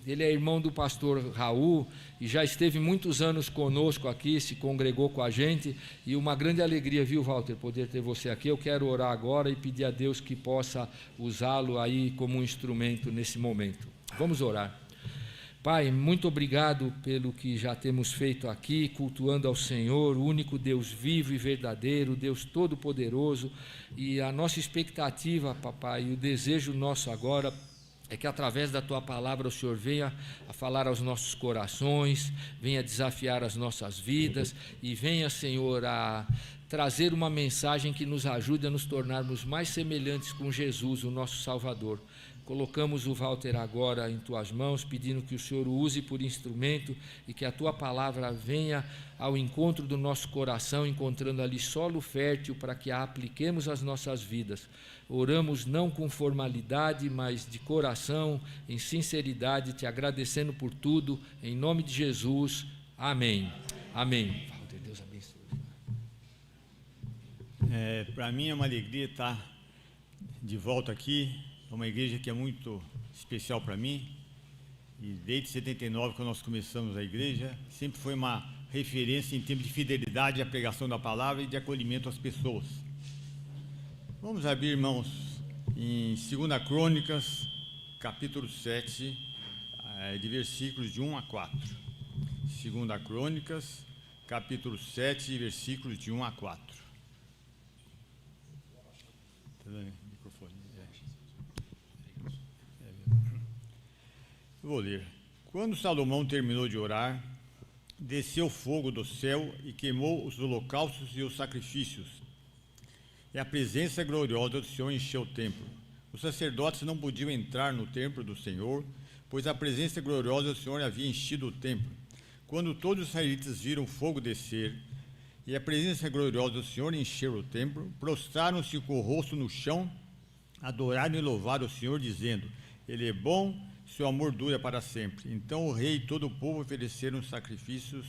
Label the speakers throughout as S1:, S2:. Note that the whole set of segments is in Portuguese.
S1: Ele é irmão do pastor Raul e já esteve muitos anos conosco aqui, se congregou com a gente, e uma grande alegria, viu, Walter, poder ter você aqui. Eu quero orar agora e pedir a Deus que possa usá-lo aí como um instrumento nesse momento. Vamos orar. Pai, muito obrigado pelo que já temos feito aqui, cultuando ao Senhor, o único Deus vivo e verdadeiro, Deus todo-poderoso, e a nossa expectativa, papai, e o desejo nosso agora é que através da Tua palavra o Senhor venha a falar aos nossos corações, venha desafiar as nossas vidas e venha, Senhor, a trazer uma mensagem que nos ajude a nos tornarmos mais semelhantes com Jesus, o nosso Salvador. Colocamos o Walter agora em Tuas mãos, pedindo que o Senhor o use por instrumento e que a Tua palavra venha ao encontro do nosso coração, encontrando ali solo fértil para que a apliquemos às nossas vidas. Oramos não com formalidade, mas de coração, em sinceridade, te agradecendo por tudo, em nome de Jesus. Amém. Amém. Walter, Deus abençoe.
S2: Para mim é uma alegria estar de volta aqui. É uma igreja que é muito especial para mim, e desde 79, quando nós começamos a igreja, sempre foi uma referência em termos de fidelidade à pregação da palavra e de acolhimento às pessoas. Vamos abrir, irmãos, em 2 Crônicas, capítulo 7, de versículos de 1 a 4. 2 Crônicas, capítulo 7, versículos de 1 a 4. Está vendo? Microfone. Eu vou ler. Quando Salomão terminou de orar, desceu fogo do céu e queimou os holocaustos e os sacrifícios. E a presença gloriosa do Senhor encheu o templo. Os sacerdotes não podiam entrar no templo do Senhor, pois a presença gloriosa do Senhor havia enchido o templo. Quando todos os israelitas viram o fogo descer e a presença gloriosa do Senhor encher o templo, prostraram-se com o rosto no chão, adoraram e louvaram o Senhor, dizendo: Ele é bom, seu amor dura para sempre. Então o rei e todo o povo ofereceram sacrifícios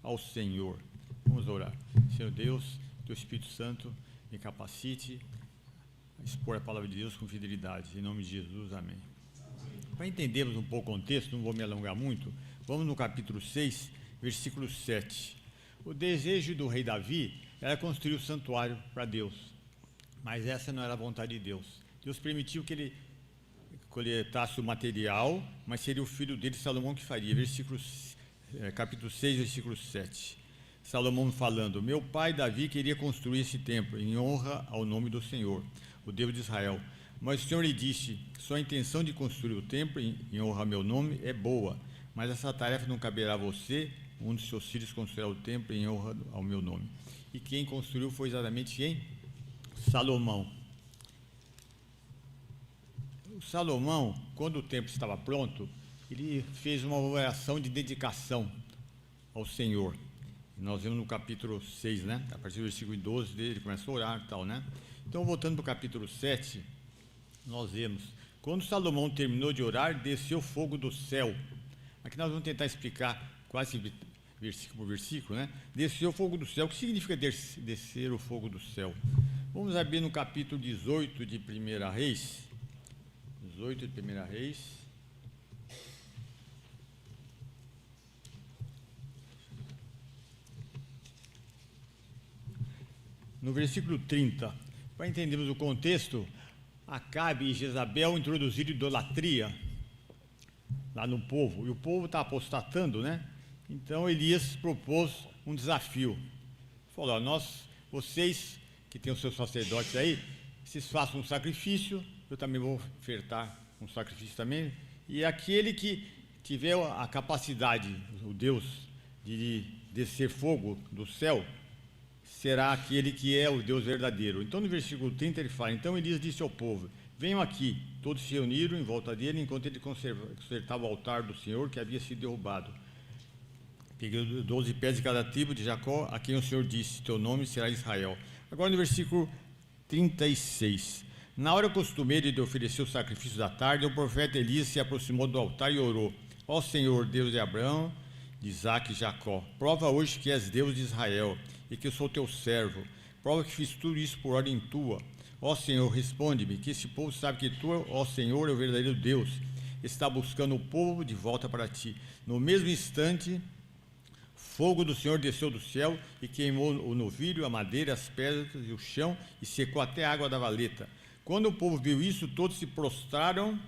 S2: ao Senhor. Vamos orar. Senhor Deus, Teu Espírito Santo me capacite a expor a palavra de Deus com fidelidade. Em nome de Jesus, amém. Para entendermos um pouco o contexto, não vou me alongar muito, vamos no capítulo 6, versículo 7. O desejo do rei Davi era construir o santuário para Deus, mas essa não era a vontade de Deus. Deus permitiu que ele coletasse o material, mas seria o filho dele, Salomão, que faria. Capítulo 6, versículo 7. Salomão falando: Meu pai Davi queria construir esse templo em honra ao nome do Senhor, o Deus de Israel. Mas o Senhor lhe disse: Sua intenção de construir o templo em honra ao meu nome é boa, mas essa tarefa não caberá a você. Um dos seus filhos construirá o templo em honra ao meu nome. E quem construiu foi exatamente quem? Salomão. Salomão, quando o templo estava pronto, ele fez uma oração de dedicação ao Senhor. Nós vemos no capítulo 6, né? A partir do versículo 12 dele, ele começa a orar e tal, né? Então, voltando para o capítulo 7, nós vemos: quando Salomão terminou de orar, desceu fogo do céu. Aqui nós vamos tentar explicar quase versículo por versículo, né? Desceu fogo do céu. O que significa descer o fogo do céu? Vamos abrir no capítulo 18 de 1 Reis. 18 de 1 Reis. No versículo 30, para entendermos o contexto, Acabe e Jezabel introduziram idolatria lá no povo, e o povo está apostatando, né? Então Elias propôs um desafio. Falou: vocês que têm os seus sacerdotes aí, vocês façam um sacrifício, eu também vou ofertar um sacrifício também, e aquele que tiver a capacidade, o Deus, de descer fogo do céu, será aquele que é o Deus verdadeiro. Então no versículo 30 ele fala: Então Elias disse ao povo: Venham aqui. Todos se reuniram em volta dele, enquanto ele consertava o altar do Senhor que havia sido derrubado. Peguei 12 pés de cada tribo de Jacó, a quem o Senhor disse: Teu nome será Israel. Agora no versículo 36. Na hora costumeira de oferecer o sacrifício da tarde, o profeta Elias se aproximou do altar e orou: Ó Senhor, Deus de Abraão, de Isaque e Jacó, prova hoje que és Deus de Israel e que eu sou teu servo. Prova que fiz tudo isso por ordem tua. Ó Senhor, responde-me, que esse povo sabe que tu, ó Senhor, é o verdadeiro Deus está buscando o povo de volta para ti. No mesmo instante, fogo do Senhor desceu do céu e queimou o novilho, a madeira, as pedras e o chão, e secou até a água da valeta. Quando o povo viu isso, todos se prostraram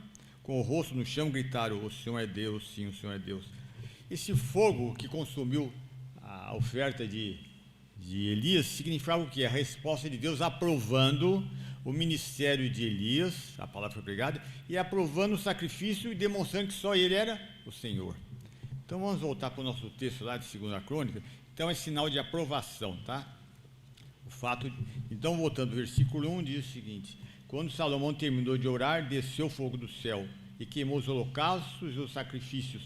S2: com o rosto no chão, gritaram: o Senhor é Deus, sim, o Senhor é Deus. Esse fogo que consumiu a oferta de Elias significava o quê? A resposta de Deus aprovando o ministério de Elias, a palavra foi pregada, e aprovando o sacrifício e demonstrando que só ele era o Senhor. Então vamos voltar para o nosso texto lá de 2 Crônica. Então é sinal de aprovação, tá? Então voltando ao versículo 1, diz o seguinte: quando Salomão terminou de orar, desceu o fogo do céu e queimou os holocaustos e os sacrifícios.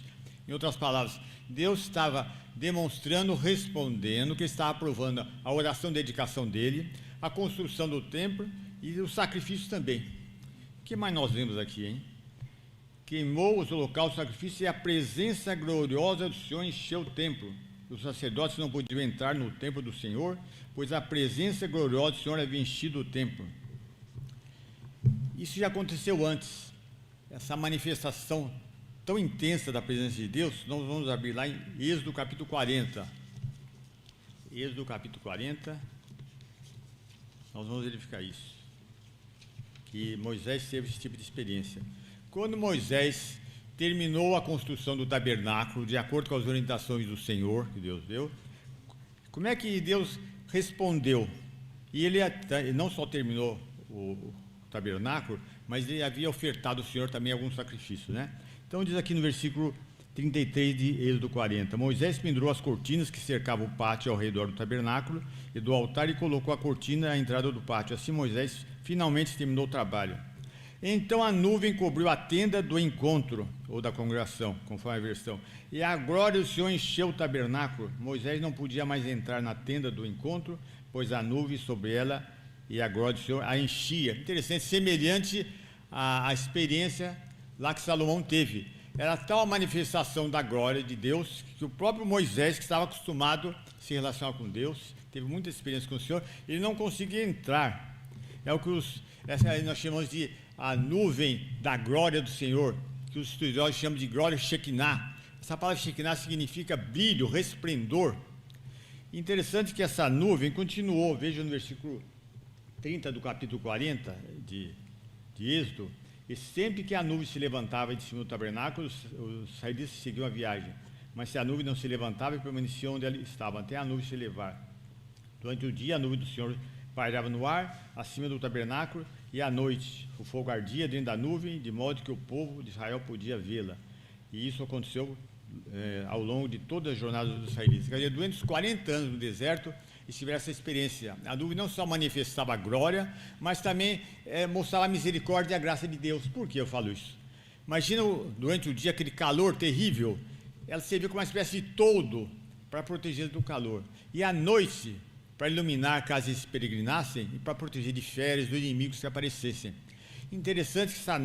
S2: Em outras palavras, Deus estava demonstrando, respondendo, que estava aprovando a oração e dedicação dele, a construção do templo e os sacrifícios também. O que mais nós vemos aqui, hein? Queimou os holocaustos e sacrifícios, e a presença gloriosa do Senhor encheu o templo. Os sacerdotes não podiam entrar no templo do Senhor, pois a presença gloriosa do Senhor havia enchido o templo. Isso já aconteceu antes. Essa manifestação tão intensa da presença de Deus, nós vamos abrir lá em Êxodo capítulo 40. Êxodo capítulo 40, nós vamos verificar isso, que Moisés teve esse tipo de experiência. Quando Moisés terminou a construção do tabernáculo, de acordo com as orientações do Senhor, que Deus deu, como é que Deus respondeu? E ele não só terminou o tabernáculo, mas ele havia ofertado ao Senhor também alguns sacrifícios, né? Então diz aqui no versículo 33 de Êxodo 40: Moisés pendurou as cortinas que cercavam o pátio ao redor do tabernáculo e do altar e colocou a cortina à entrada do pátio. Assim Moisés finalmente terminou o trabalho. Então a nuvem cobriu a tenda do encontro, ou da congregação, conforme a versão, e a glória do Senhor encheu o tabernáculo. Moisés não podia mais entrar na tenda do encontro, pois a nuvem sobre ela e a glória do Senhor a enchia. Interessante, semelhante à experiência lá que Salomão teve. Era tal a manifestação da glória de Deus que o próprio Moisés, que estava acostumado a se relacionar com Deus, teve muita experiência com o Senhor, ele não conseguia entrar. É o que nós chamamos de a nuvem da glória do Senhor, que os estudiosos chamam de glória Shekinah. Essa palavra Shekinah significa brilho, resplendor. Interessante que essa nuvem continuou, veja no versículo 30 do capítulo 40 de Êxodo: e sempre que a nuvem se levantava de cima do tabernáculo, os israelitas seguiam a viagem. Mas se a nuvem não se levantava, permaneciam onde ela estava, até a nuvem se elevar. Durante o dia, a nuvem do Senhor pairava no ar, acima do tabernáculo, e à noite o fogo ardia dentro da nuvem, de modo que o povo de Israel podia vê-la. E isso aconteceu ao longo de toda a jornada dos israelitas. Quer dizer, durante os 40 anos no deserto, eles tiveram essa experiência. A nuvem não só manifestava a glória, mas também mostrava a misericórdia e a graça de Deus. Por que eu falo isso? Imagina durante o dia aquele calor terrível, ela servia como uma espécie de toldo para proteger do calor. E à noite, para iluminar caso eles peregrinassem e para proteger de férias dos inimigos que aparecessem. Interessante que essa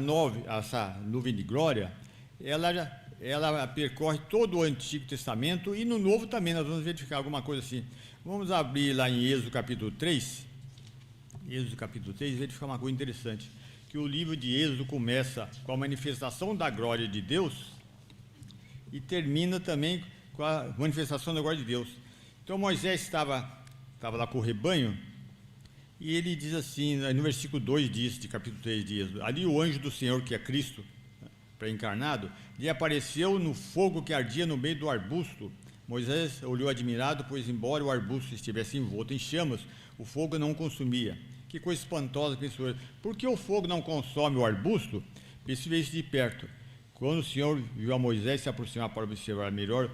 S2: nuvem de glória, ela percorre todo o Antigo Testamento e no Novo também. Nós vamos verificar alguma coisa assim. Vamos abrir lá em Êxodo capítulo 3. Êxodo capítulo 3, verificar uma coisa interessante, que o livro de Êxodo começa com a manifestação da glória de Deus e termina também com a manifestação da glória de Deus. Então Moisés estava lá com o rebanho, e ele diz assim, no versículo 2 de capítulo 3 de Êxodo: ali o anjo do Senhor, que é Cristo pré-encarnado, lhe apareceu no fogo que ardia no meio do arbusto. Moisés olhou admirado, pois embora o arbusto estivesse envolto em chamas, o fogo não o consumia. Que coisa espantosa, pensou ele. Por que o fogo não consome o arbusto? Percebeu-se de perto. Quando o Senhor viu a Moisés se aproximar para observar melhor,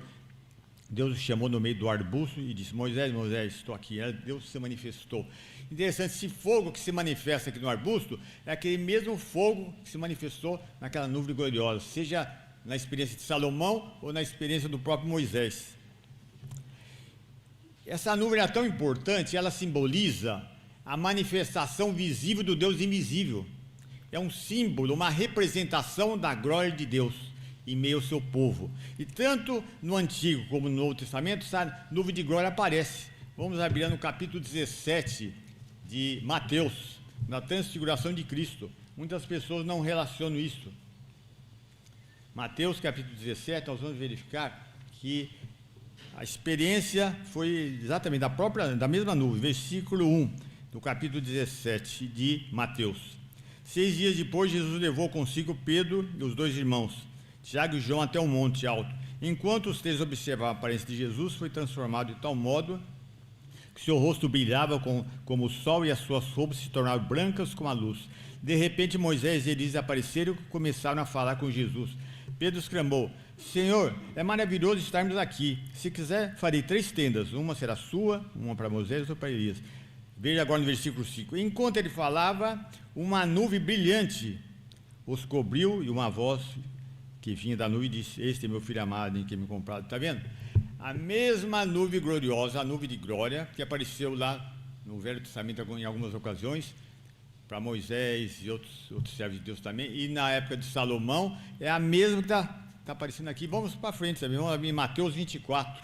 S2: Deus o chamou no meio do arbusto e disse: Moisés, Moisés, estou aqui. Deus se manifestou. Interessante, esse fogo que se manifesta aqui no arbusto é aquele mesmo fogo que se manifestou naquela nuvem gloriosa, seja na experiência de Salomão ou na experiência do próprio Moisés. Essa nuvem é tão importante, ela simboliza a manifestação visível do Deus invisível. É um símbolo, uma representação da glória de Deus em meio ao seu povo. E tanto no Antigo como no Novo Testamento, essa nuvem de glória aparece. Vamos abrir no capítulo 17 de Mateus, na transfiguração de Cristo. Muitas pessoas não relacionam isso. Mateus capítulo 17, nós vamos verificar que a experiência foi exatamente da mesma nuvem, versículo 1 do capítulo 17 de Mateus. 6 dias depois, Jesus levou consigo Pedro e os 2 irmãos, Tiago e João, até um monte alto. Enquanto os 3 observavam a aparência de Jesus, foi transformado de tal modo que seu rosto brilhava como o sol e as suas roupas se tornaram brancas como a luz. De repente, Moisés e Elias apareceram e começaram a falar com Jesus. Pedro exclamou: Senhor, é maravilhoso estarmos aqui. Se quiser, farei 3 tendas. Uma será sua, uma para Moisés e outra para Elias. Veja agora no versículo 5. Enquanto ele falava, uma nuvem brilhante os cobriu e uma voz que vinha da nuvem disse: Este é meu filho amado em quem me comprado. Está vendo? A mesma nuvem gloriosa, a nuvem de glória, que apareceu lá no Velho Testamento em algumas ocasiões, para Moisés e outros servos de Deus também, e na época de Salomão, é a mesma que está aparecendo aqui. Vamos para frente também, vamos em Mateus 24.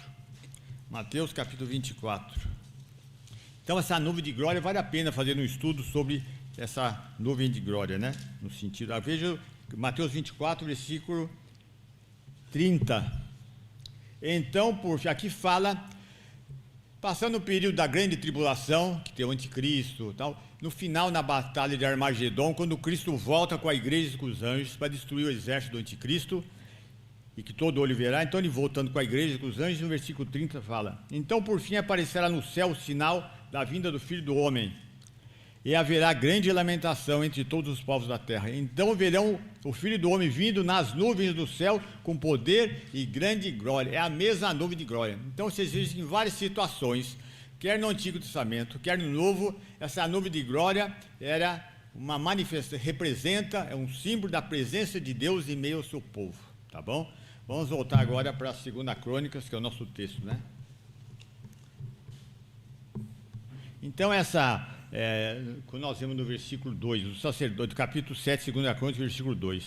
S2: Mateus capítulo 24. Então, essa nuvem de glória, vale a pena fazer um estudo sobre essa nuvem de glória, né? No sentido, veja Mateus 24, versículo 30. Então, aqui fala, passando o período da grande tribulação, que tem o anticristo e tal, no final, na batalha de Armagedon, quando Cristo volta com a igreja e com os anjos para destruir o exército do anticristo, e que todo olho verá, então ele voltando com a igreja e com os anjos, no versículo 30 fala: Então por fim aparecerá no céu o sinal da vinda do Filho do Homem, e haverá grande lamentação entre todos os povos da terra. Então verão o Filho do Homem vindo nas nuvens do céu com poder e grande glória. É a mesma nuvem de glória. Então vocês veem em várias situações, quer no Antigo Testamento, quer no Novo, essa nuvem de glória era uma manifestação, é um símbolo da presença de Deus em meio ao seu povo. Tá bom? Vamos voltar agora para a 2 Crônicas, que é o nosso texto, né? Então quando nós vemos no versículo 2, o sacerdote, capítulo 7, 2 Crônicas, versículo 2.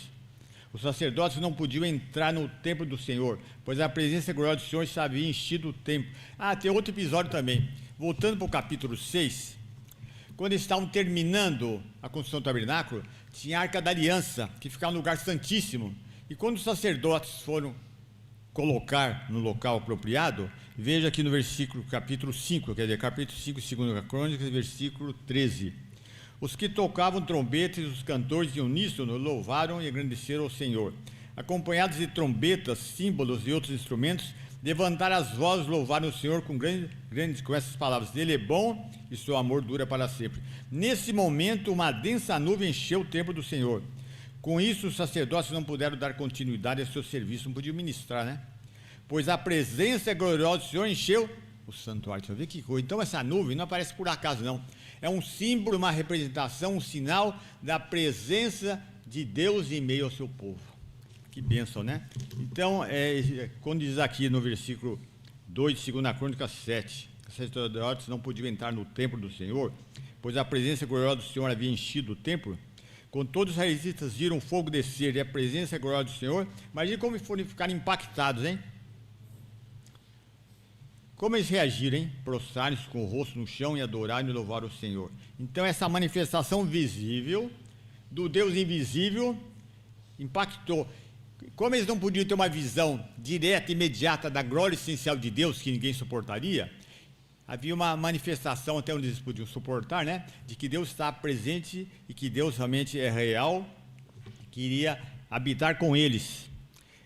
S2: Os sacerdotes não podiam entrar no templo do Senhor, pois a presença gloriosa do Senhor havia enchido o templo. Tem outro episódio também. Voltando para o capítulo 6, quando eles estavam terminando a construção do tabernáculo, tinha a Arca da Aliança, que ficava no lugar santíssimo. E quando os sacerdotes foram colocar no local apropriado, veja aqui no versículo, capítulo 5, quer dizer, capítulo 5, 2 Crônicas, versículo 13. Os que tocavam trombetas e os cantores de uníssono louvaram e agradeceram ao Senhor. Acompanhados de trombetas, símbolos e outros instrumentos, levantaram as vozes, louvaram o Senhor com essas palavras: Ele é bom e seu amor dura para sempre. Nesse momento, uma densa nuvem encheu o templo do Senhor. Com isso, os sacerdotes não puderam dar continuidade ao seu serviço, não podiam ministrar, né? Pois a presença gloriosa do Senhor encheu o santuário. Deixa eu ver que coisa. Então, essa nuvem não aparece por acaso, não. É um símbolo, uma representação, um sinal da presença de Deus em meio ao seu povo. Que bênção, né? Então, quando diz aqui no versículo 2 de 2 Crônicas 7, os sacerdotes não podiam entrar no templo do Senhor, pois a presença gloriosa do Senhor havia enchido o templo. Quando todos os israelitas viram o fogo descer e a presença gloriosa do Senhor, imagine como ficaram impactados, hein? Como eles reagiram, hein? Prostraram-se com o rosto no chão e adoraram e louvaram o Senhor. Então, essa manifestação visível do Deus invisível impactou. Como eles não podiam ter uma visão direta, imediata da glória essencial de Deus, que ninguém suportaria, havia uma manifestação, até onde eles podiam suportar, né? De que Deus está presente e que Deus realmente é real, que iria habitar com eles.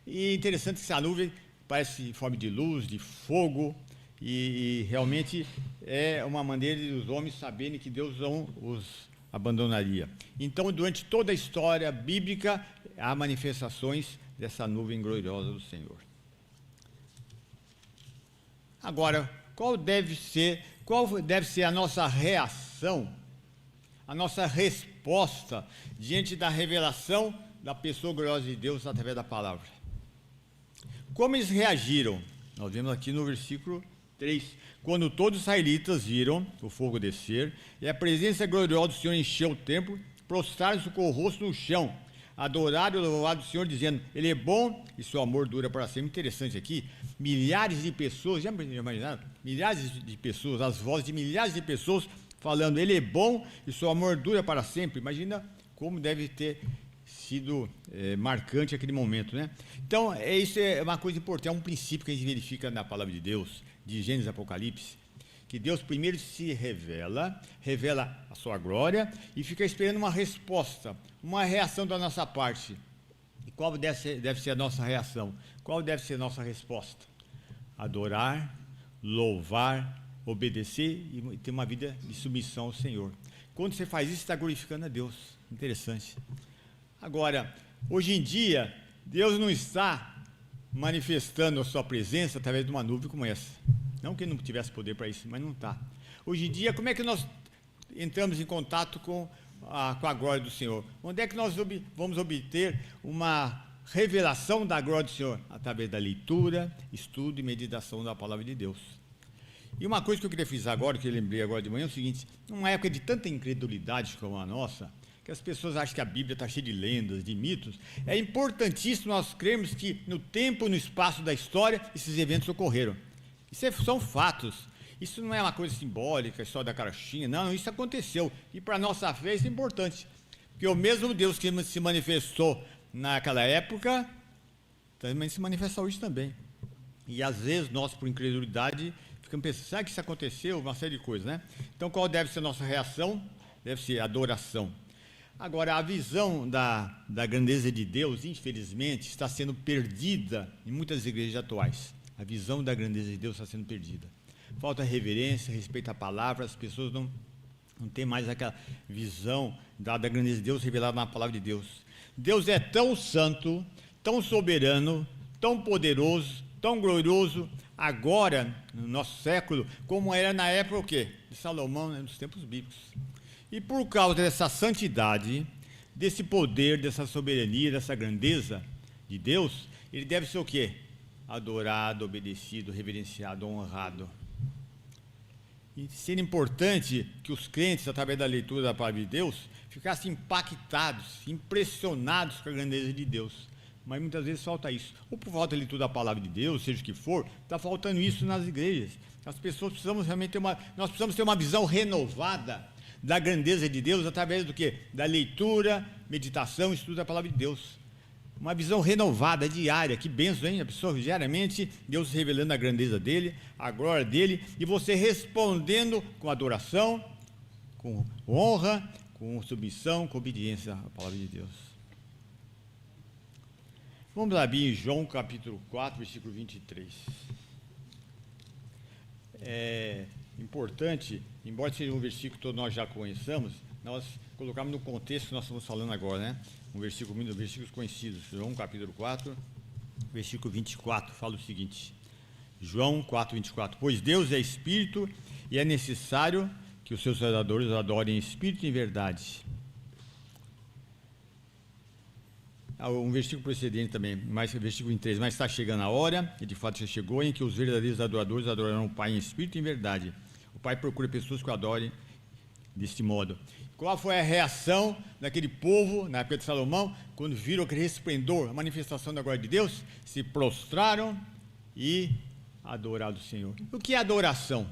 S2: E é interessante que essa nuvem parece em forma de luz, de fogo, e realmente é uma maneira de os homens saberem que Deus não os abandonaria. Então, durante toda a história bíblica, há manifestações dessa nuvem gloriosa do Senhor. Agora, qual deve ser a nossa reação, a nossa resposta diante da revelação da pessoa gloriosa de Deus através da palavra? Como eles reagiram? Nós vemos aqui no versículo 3. Quando todos os israelitas viram o fogo descer e a presença gloriosa do Senhor encheu o templo, prostraram-se com o rosto no chão, adoraram e louvaram o Senhor, dizendo: Ele é bom e seu amor dura para sempre. Interessante aqui, milhares de pessoas, já imaginaram? Milhares de pessoas, as vozes de milhares de pessoas falando: Ele é bom e seu amor dura para sempre. Imagina como deve ter sido marcante aquele momento, né? Então, isso é uma coisa importante, é um princípio que a gente verifica na palavra de Deus, de Gênesis e Apocalipse, que Deus primeiro se revela a sua glória e fica esperando uma resposta, uma reação da nossa parte. E qual deve ser a nossa reação? Qual deve ser a nossa resposta? Adorar, louvar, obedecer e ter uma vida de submissão ao Senhor. Quando você faz isso, você está glorificando a Deus. Interessante. Agora, hoje em dia, Deus não está manifestando a sua presença através de uma nuvem como essa. Não que ele não tivesse poder para isso, mas não está. Hoje em dia, como é que nós entramos em contato com a glória do Senhor? Onde é que nós vamos obter uma revelação da glória do Senhor? Através da leitura, estudo e meditação da palavra de Deus. E uma coisa que eu queria frisar agora, que eu lembrei agora de manhã, é o seguinte: numa época de tanta incredulidade como a nossa, que as pessoas acham que a Bíblia está cheia de lendas, de mitos, é importantíssimo nós crermos que no tempo e no espaço da história, esses eventos ocorreram. Isso são fatos. Isso não é uma coisa simbólica, só da carochinha. Não, isso aconteceu. E para a nossa fé isso é importante. Porque o mesmo Deus que se manifestou naquela época, também se manifesta hoje também. E às vezes nós, por incredulidade, ficamos pensando, será que isso aconteceu? Uma série de coisas, né? Então qual deve ser a nossa reação? Deve ser adoração. Agora, a visão da grandeza de Deus, infelizmente, está sendo perdida em muitas igrejas atuais. A visão da grandeza de Deus está sendo perdida. Falta reverência, respeito à palavra, as pessoas não têm mais aquela visão da grandeza de Deus revelada na palavra de Deus. Deus é tão santo, tão soberano, tão poderoso, tão glorioso, agora, no nosso século, como era na época o quê? De Salomão, né, nos tempos bíblicos. E por causa dessa santidade, desse poder, dessa soberania, dessa grandeza de Deus, ele deve ser o quê? Adorado, obedecido, reverenciado, honrado. E seria importante que os crentes, através da leitura da palavra de Deus, ficassem impactados, impressionados com a grandeza de Deus. Mas muitas vezes falta isso. Ou por falta de leitura da palavra de Deus, seja o que for, está faltando isso nas igrejas. As pessoas precisamos realmente nós precisamos ter uma visão renovada da grandeza de Deus através do quê? Da leitura, meditação, estudo da palavra de Deus. Uma visão renovada, diária. Que bênção, hein? A pessoa diariamente, Deus revelando a grandeza dele, a glória dele, e você respondendo com adoração, com honra, com submissão, com obediência à palavra de Deus. Vamos abrir em João capítulo 4, versículo 23. É importante, embora seja um versículo que todos nós já conheçamos, nós colocamos no contexto que nós estamos falando agora, né? Versículos conhecidos. João capítulo 4, versículo 24, fala o seguinte. João 4, 24. Pois Deus é Espírito e é necessário que os seus adoradores adorem em Espírito e em verdade. Um versículo precedente também, versículo 23. Mas está chegando a hora, e de fato já chegou, em que os verdadeiros adoradores adorarão o Pai em Espírito e em verdade. O Pai procura pessoas que o adorem deste modo. Qual foi a reação daquele povo, na época de Salomão, quando viram aquele resplendor, a manifestação da glória de Deus? Se prostraram e adoraram o Senhor. O que é adoração?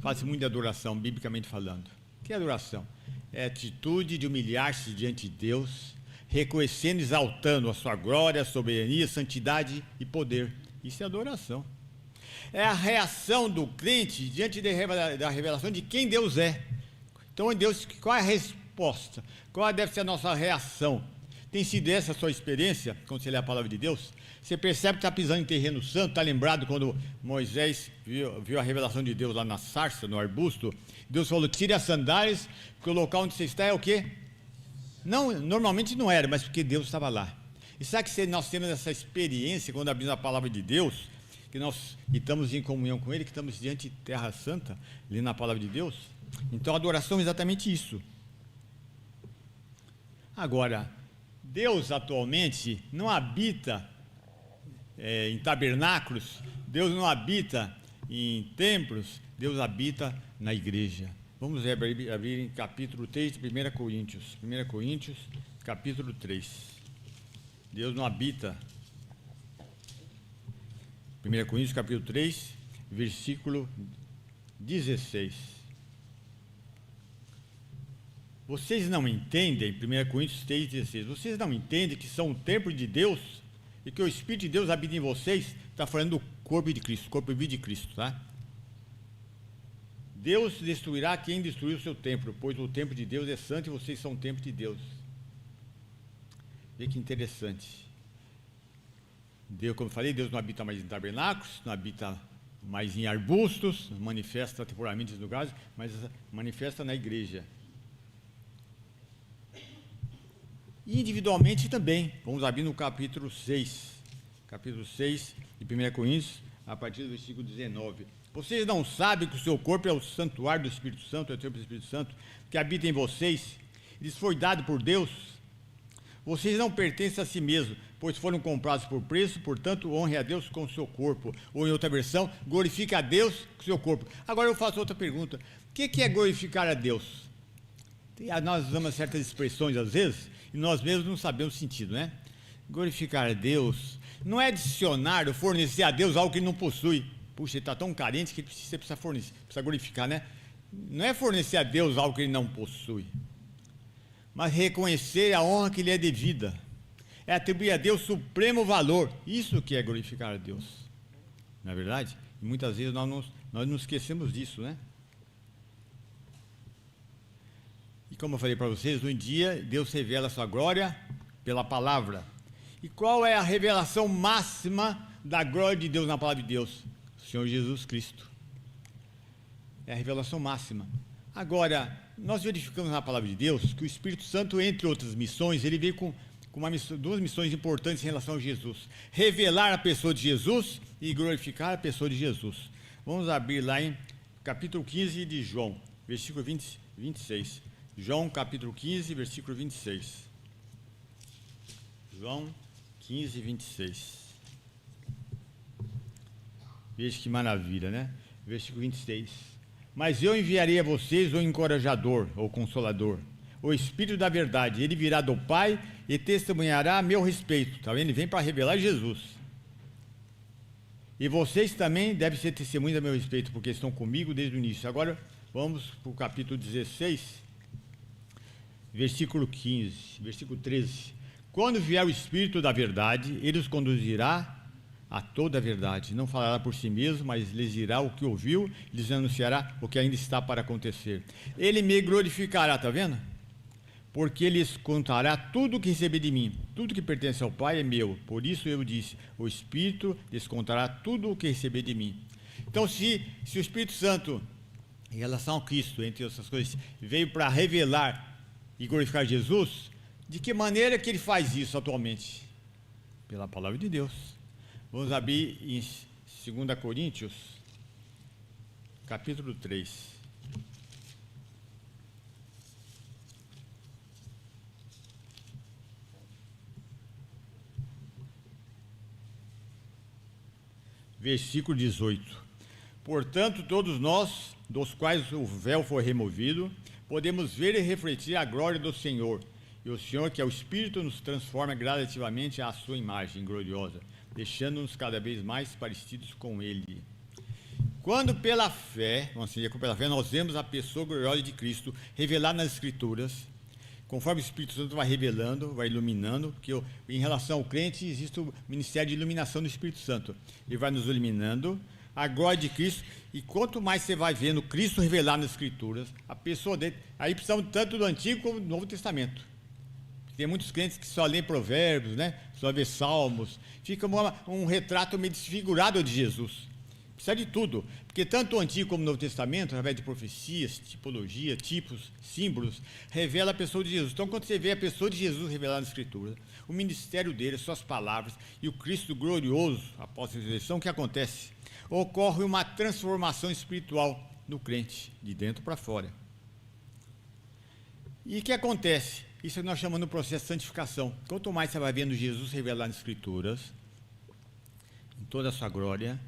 S2: Fala-se muito de adoração, biblicamente falando. O que é adoração? É a atitude de humilhar-se diante de Deus, reconhecendo e exaltando a sua glória, soberania, santidade e poder. Isso é adoração. É a reação do crente diante da revelação de quem Deus é. Então, Deus, qual é a resposta? Qual deve ser a nossa reação? Tem sido essa a sua experiência, quando você lê a palavra de Deus? Você percebe que está pisando em terreno santo, está lembrado quando Moisés viu a revelação de Deus lá na sarça, no arbusto? Deus falou, tire as sandálias, porque o local onde você está é o quê? Não, normalmente não era, mas porque Deus estava lá. E sabe que nós temos essa experiência, quando abrimos a palavra de Deus, que nós estamos em comunhão com Ele, que estamos diante de terra santa, lendo a palavra de Deus? Então a adoração é exatamente isso. Agora, Deus atualmente não habita em tabernáculos, Deus não habita em templos, Deus habita na igreja. Vamos abrir em capítulo 3 de 1 Coríntios. 1 Coríntios, capítulo 3. Deus não habita. 1 Coríntios, capítulo 3, versículo 16. Vocês não entendem, 1 Coríntios 3,16, vocês não entendem que são o templo de Deus e que o Espírito de Deus habita em vocês? Está falando do corpo de Cristo, corpo e vida de Cristo, tá? Deus destruirá quem destruir o seu templo, pois o templo de Deus é santo e vocês são o templo de Deus. Vê que interessante. Deus, como eu falei, Deus não habita mais em tabernáculos, não habita mais em arbustos, manifesta temporariamente nos lugares, mas manifesta na igreja. E individualmente também. Vamos abrir no capítulo 6 de 1 Coríntios, a partir do versículo 19. Vocês não sabem que o seu corpo é o santuário do Espírito Santo, é o templo do Espírito Santo, que habita em vocês? Lhes foi dado por Deus. Vocês não pertencem a si mesmos, pois foram comprados por preço, portanto, honre a Deus com o seu corpo. Ou em outra versão, glorifique a Deus com o seu corpo. Agora eu faço outra pergunta. O que é glorificar a Deus? Nós usamos certas expressões às vezes, e nós mesmos não sabemos o sentido, né? Glorificar a Deus não é adicionar, fornecer a Deus algo que ele não possui. Puxa, ele está tão carente que você precisa fornecer, precisa glorificar, né? Não é fornecer a Deus algo que ele não possui, mas reconhecer a honra que lhe é devida. É atribuir a Deus supremo valor. Isso que é glorificar a Deus. Não é verdade? E muitas vezes nós não esquecemos disso, né? E como eu falei para vocês, um dia Deus revela a sua glória pela palavra. E qual é a revelação máxima da glória de Deus na palavra de Deus? O Senhor Jesus Cristo. É a revelação máxima. Agora, nós verificamos na palavra de Deus que o Espírito Santo, entre outras missões, ele veio com duas missões importantes em relação a Jesus: revelar a pessoa de Jesus e glorificar a pessoa de Jesus. Vamos abrir lá em capítulo 15 de João, versículo 26. João, capítulo 15, versículo 26. João 15, 26. Veja que maravilha, né? Versículo 26. Mas eu enviarei a vocês o encorajador, ou consolador, o Espírito da verdade. Ele virá do Pai e testemunhará a meu respeito. Tá vendo? Ele vem para revelar Jesus. E vocês também devem ser testemunhas a meu respeito, porque estão comigo desde o início. Agora, vamos para o capítulo 16, versículo 15, versículo 13. Quando vier o Espírito da verdade, ele os conduzirá a toda a verdade. Não falará por si mesmo, mas lhes dirá o que ouviu, lhes anunciará o que ainda está para acontecer. Ele me glorificará, está vendo? Porque lhes contará tudo o que receber de mim. Tudo que pertence ao Pai é meu. Por isso eu disse, o Espírito lhes contará tudo o que receber de mim. Então, se o Espírito Santo, em relação ao Cristo, entre outras coisas, veio para revelar e glorificar Jesus, de que maneira que ele faz isso atualmente? Pela palavra de Deus. Vamos abrir em 2 Coríntios, capítulo 3. Versículo 18. Portanto, todos nós, dos quais o véu foi removido, podemos ver e refletir a glória do Senhor. E o Senhor, que é o Espírito, nos transforma gradativamente à sua imagem gloriosa, deixando-nos cada vez mais parecidos com Ele. Quando pela fé, nós vemos a pessoa gloriosa de Cristo revelada nas Escrituras, conforme o Espírito Santo vai revelando, vai iluminando, porque em relação ao crente existe o ministério de iluminação do Espírito Santo. Ele vai nos iluminando a glória de Cristo, e quanto mais você vai vendo Cristo revelado nas Escrituras, a pessoa dele, aí precisamos tanto do Antigo como do Novo Testamento. Tem muitos crentes que só lêem provérbios, né? Só lê salmos. Fica um retrato meio desfigurado de Jesus. Precisa de tudo. Porque tanto o Antigo como o Novo Testamento, através de profecias, tipologia, tipos, símbolos, revela a pessoa de Jesus. Então, quando você vê a pessoa de Jesus revelada na Escritura, o ministério dele, as suas palavras e o Cristo glorioso após a ressurreição, o que acontece? Ocorre uma transformação espiritual no crente, de dentro para fora. E o que acontece? Isso que nós chamamos de processo de santificação. Quanto mais você vai vendo Jesus revelado nas Escrituras, em toda a sua glória,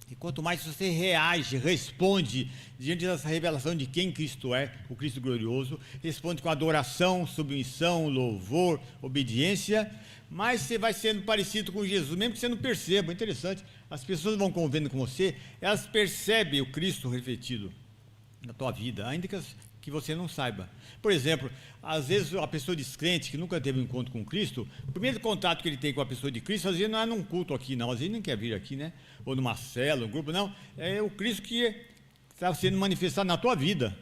S2: e quanto mais você reage, responde diante dessa revelação de quem Cristo é, o Cristo glorioso, responde com adoração, submissão, louvor, obediência, mais você vai sendo parecido com Jesus, mesmo que você não perceba. É interessante, as pessoas vão convivendo com você, elas percebem o Cristo refletido na tua vida, ainda que que você não saiba. Por exemplo, às vezes a pessoa descrente, que nunca teve um encontro com Cristo, o primeiro contato que ele tem com a pessoa de Cristo, às vezes não é num culto aqui, não. Às vezes não quer vir aqui, né? Ou numa célula, um grupo, não. É o Cristo que está sendo manifestado na tua vida.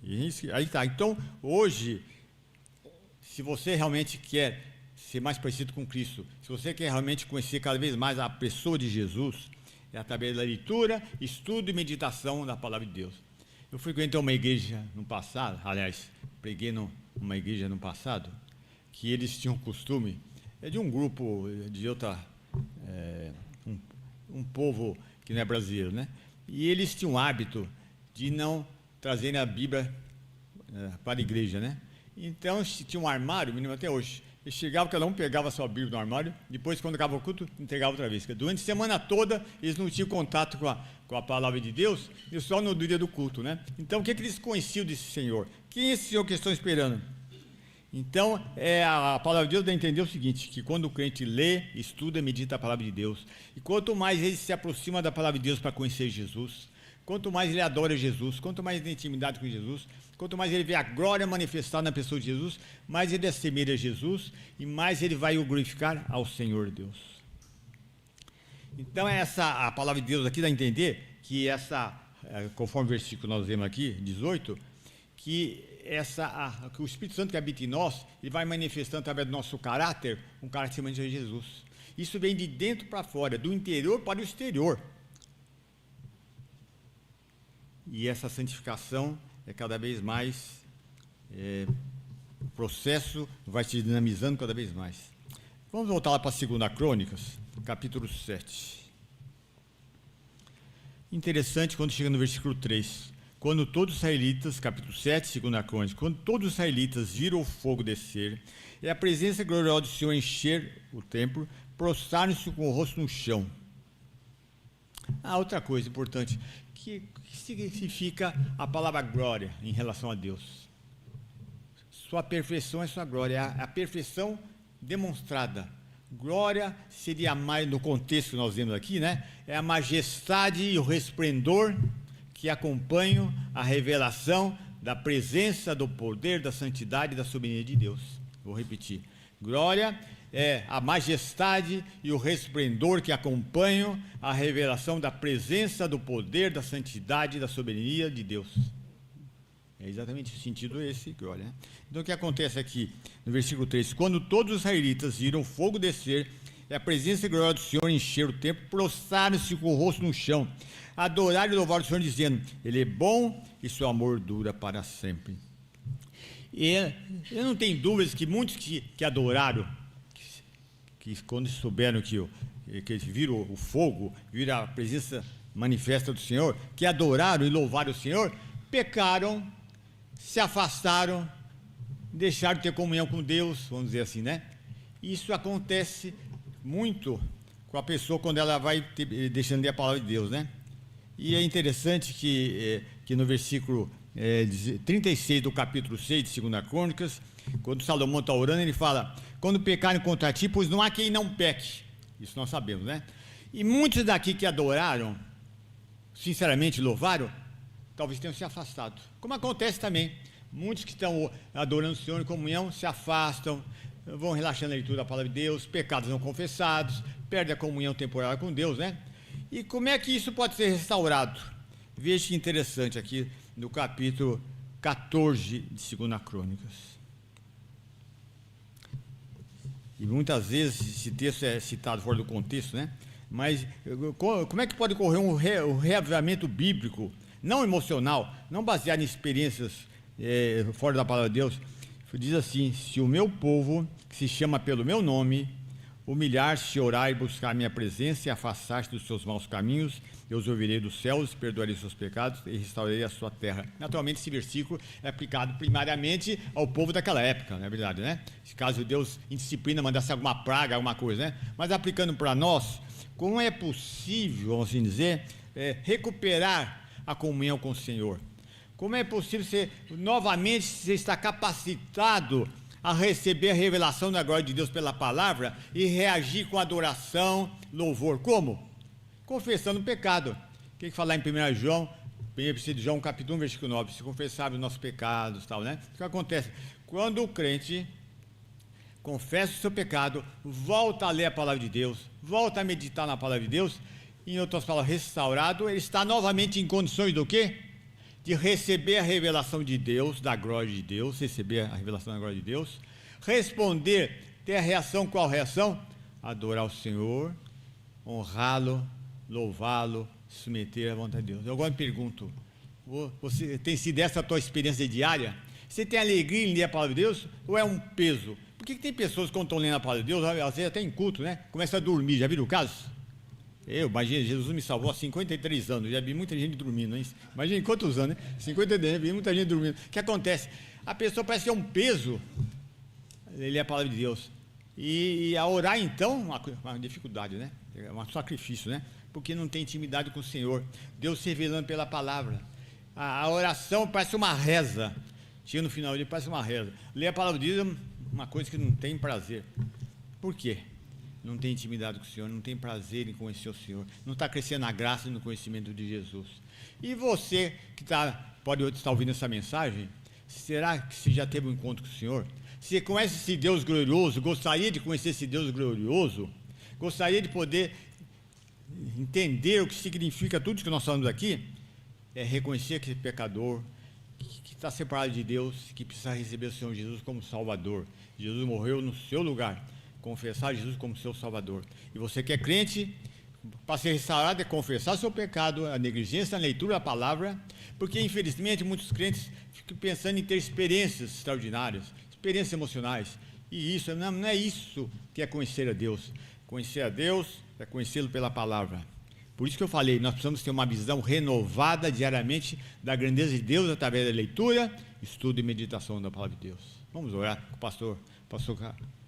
S2: E aí tá. Então, hoje, se você realmente quer ser mais parecido com Cristo, se você quer realmente conhecer cada vez mais a pessoa de Jesus, é através da leitura, estudo e meditação da palavra de Deus. Eu frequentei uma igreja no passado, aliás, preguei numa igreja no passado, que eles tinham costume, de um grupo de outra, um povo que não é brasileiro, né? E eles tinham o hábito de não trazerem a Bíblia para a igreja, né? Então, tinha um armário, menino, até hoje. Eles chegavam, cada um pegava a sua Bíblia no armário, depois, quando acabava o culto, entregava outra vez. Durante a semana toda, eles não tinham contato com a palavra de Deus, e só no dia do culto, né? Então, o que eles conheciam desse Senhor? Quem é esse Senhor que estão esperando? Então, a palavra de Deus dá a entender o seguinte, que quando o crente lê, estuda e medita a palavra de Deus, e quanto mais ele se aproxima da palavra de Deus para conhecer Jesus, quanto mais ele adora Jesus, quanto mais ele tem intimidade com Jesus, quanto mais ele vê a glória manifestada na pessoa de Jesus, mais ele assemelha a Jesus e mais ele vai o glorificar ao Senhor Deus. Então, a palavra de Deus aqui dá a entender que conforme o versículo que nós vemos aqui, 18, que o Espírito Santo que habita em nós, ele vai manifestando através do nosso caráter, um caráter semelhante a Jesus. Isso vem de dentro para fora, do interior para o exterior. E essa santificação é cada vez mais, o processo vai se dinamizando cada vez mais. Vamos voltar lá para a 2 Crônicas, capítulo 7. Interessante quando chega no versículo 3. Quando todos os israelitas, capítulo 7, 2 Crônicas, quando todos os israelitas viram o fogo descer, e a presença gloriosa do Senhor encher o templo, prostraram-se com o rosto no chão. Outra coisa importante, que significa a palavra glória em relação a Deus? Sua perfeição é sua glória, é a perfeição demonstrada. Glória seria mais, no contexto que nós vemos aqui, né? É a majestade e o resplendor que acompanham a revelação da presença, do poder, da santidade e da soberania de Deus. Vou repetir. Glória é a majestade e o resplendor que acompanham a revelação da presença, do poder, da santidade e da soberania de Deus. É exatamente o sentido esse, glória. Né? Então, o que acontece aqui no versículo 3? Quando todos os israelitas viram o fogo descer e a presença gloriosa do Senhor encher o templo, prostraram-se com o rosto no chão, adoraram e louvaram o Senhor, dizendo: Ele é bom e seu amor dura para sempre. E eu não tenho dúvidas que muitos que adoraram, que quando souberam que eles viram o fogo, viram a presença manifesta do Senhor, que adoraram e louvaram o Senhor, pecaram, se afastaram, deixaram de ter comunhão com Deus, vamos dizer assim, né? Isso acontece muito com a pessoa quando ela vai deixando de a palavra de Deus, né? E é interessante que no versículo 36 do capítulo 6 de 2 Crônicas, quando Salomão está orando, ele fala: quando pecarem contra ti, pois não há quem não peque. Isso nós sabemos, né? E muitos daqui que adoraram, sinceramente louvaram, talvez tenham se afastado. Como acontece também, muitos que estão adorando o Senhor em comunhão se afastam, vão relaxando na leitura da palavra de Deus, pecados não confessados, perdem a comunhão temporária com Deus, né? E como é que isso pode ser restaurado? Veja que interessante aqui no capítulo 14 de 2 Crônicas. E muitas vezes esse texto é citado fora do contexto, né? Mas como é que pode ocorrer um reavivamento bíblico, não emocional, não baseado em experiências fora da palavra de Deus? Diz assim: se o meu povo, que se chama pelo meu nome, humilhar-se, orar e buscar a minha presença e afastar-se dos seus maus caminhos, eu os ouvirei dos céus, perdoarei seus pecados e restaurarei a sua terra. Naturalmente, esse versículo é aplicado primariamente ao povo daquela época, não é verdade, né? Se caso Deus, em disciplina, mandasse alguma praga, alguma coisa, né? Mas aplicando para nós, como é possível, vamos assim dizer, recuperar a comunhão com o Senhor? Como é possível novamente você estar capacitado a receber a revelação da glória de Deus pela palavra e reagir com adoração, louvor? Como? Confessando o pecado. O que falar em 1 João 1 de João, capítulo 1, versículo 9, se confessar os nossos pecados, tal, né? O que acontece? Quando o crente confessa o seu pecado, volta a ler a palavra de Deus, volta a meditar na palavra de Deus, em outras palavras, restaurado, ele está novamente em condições do quê? De receber a revelação de Deus, da glória de Deus, receber a revelação da glória de Deus, responder, ter a reação, qual reação? Adorar o Senhor, honrá-lo, louvá-lo, submeter à vontade de Deus. Eu agora me pergunto, você tem sido essa a tua experiência diária? Você tem alegria em ler a palavra de Deus ou é um peso? Por que tem pessoas que quando estão lendo a palavra de Deus, às vezes até em culto, né? Começa a dormir, já viram o caso? Imagina, Jesus me salvou há 53 anos, já vi muita gente dormindo, hein? Imagina quantos anos, né? 53, vi muita gente dormindo. O que acontece? A pessoa parece que é um peso, ler a palavra de Deus. E a orar, então, uma dificuldade, né? É um sacrifício, né? Porque não tem intimidade com o Senhor. Deus se revelando pela palavra. A oração parece uma reza. Chega no final do dia, parece uma reza. Ler a palavra de Deus é uma coisa que não tem prazer. Por quê? Não tem intimidade com o Senhor, não tem prazer em conhecer o Senhor, não está crescendo na graça e no conhecimento de Jesus. E você que pode estar ouvindo essa mensagem, será que você já teve um encontro com o Senhor? Você conhece esse Deus glorioso, gostaria de conhecer esse Deus glorioso? Gostaria de poder entender o que significa tudo isso que nós falamos aqui? É reconhecer que é pecador, que está separado de Deus, que precisa receber o Senhor Jesus como Salvador. Jesus morreu no seu lugar. Confessar Jesus como seu Salvador. E você que é crente, para ser restaurado é confessar seu pecado, a negligência na leitura da palavra, porque infelizmente muitos crentes ficam pensando em ter experiências extraordinárias, experiências emocionais, e isso não é isso que é conhecer a Deus. Conhecer a Deus é conhecê-lo pela palavra. Por isso que eu falei, nós precisamos ter uma visão renovada diariamente da grandeza de Deus através da leitura, estudo e meditação da palavra de Deus. Vamos orar com o pastor Carlos.